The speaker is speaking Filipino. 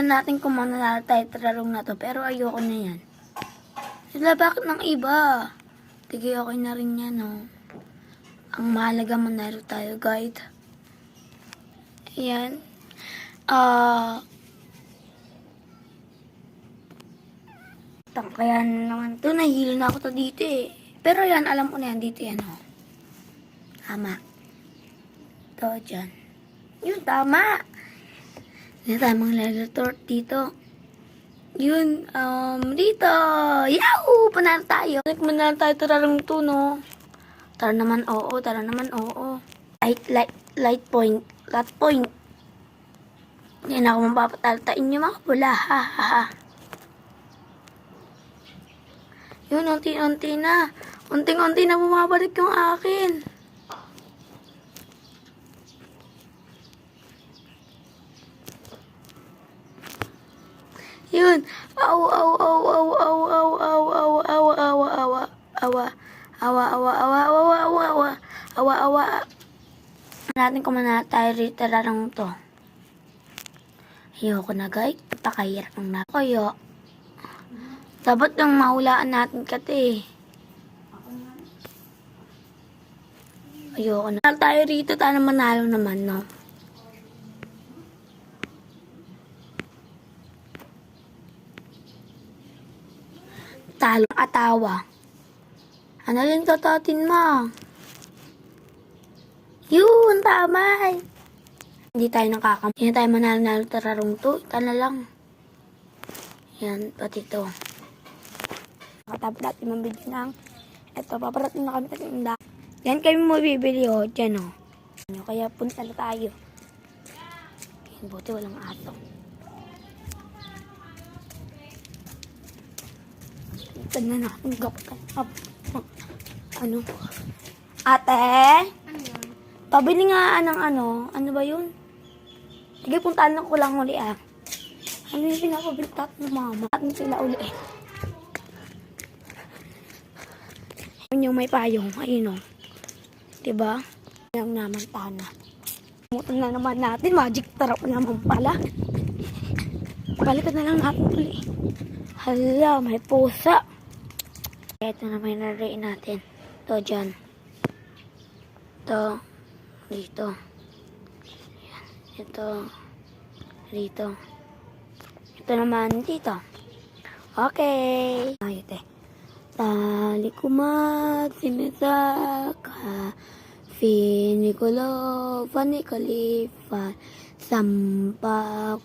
Tingnan natin kung mananalo tayo tararong na to. Pero ayoko na yan. Sila bakit ng iba? Tigay okay na rin yan, no? Ang mahalaga manalo tayo, guide. Ayan. Kaya naman to, nahihilo na ako to dito eh. Pero yan, alam ko na yan, dito yan, oh. Tama. Ito, dyan. Yun, tama. Hindi tayo mga dito. Yun, dito. Yahoo! Panalo tayo. Manalo tayo, tararong to, no? Tara naman, oo. Tara naman, oo. Light point. Lat point. Hindi na ako mapapataltain nyo, mga pula. Ha, ha, ha. Yun, unti-unti na. Unting-unti na bumabalik yung akin. Yun. Awa. Natin kung manalo tayo rito lang to. Ayoko na, guys. Pakahirap ng nakayo. Dapat lang mahulaan natin kati. Ayoko na. Manalo tayo rito. Tayo manalo naman, no? Talo ang atawa. Ano rin tatatin mo? Yun, tama. Hindi tayo nakakam. Hindi tayo manalo-nalo tararong to. Ita na lang. Yan, pati to. Nakatapos natin ng video ng eto, paparating na kami sa tinda. Yan kami mo bibili, oh. Diyan, oh. Kaya punta na tayo. Yan, buti walang ato. Ito na natin gapan. Ano? Ate? Ano yun? Pabili nga ng ano ba yun? Sige, puntaan ko lang uli ah. Ano yung pinapabilitat ng mama? At sila uli eh. Ayun yung may payong. Ayun o. Diba? Yung naman tana. Mutan na naman natin. Magic tarap naman pala. Balikan na lang natin uli. Hala, may pusa. Ito na may nariin natin. Ito dyan. Ito. Dito. Ayan. Ito. Dito. Ito naman dito. Okay. Ayun eh. Tali kumat, sinisaka, Finikulova, Nikolifan, Sampakusa.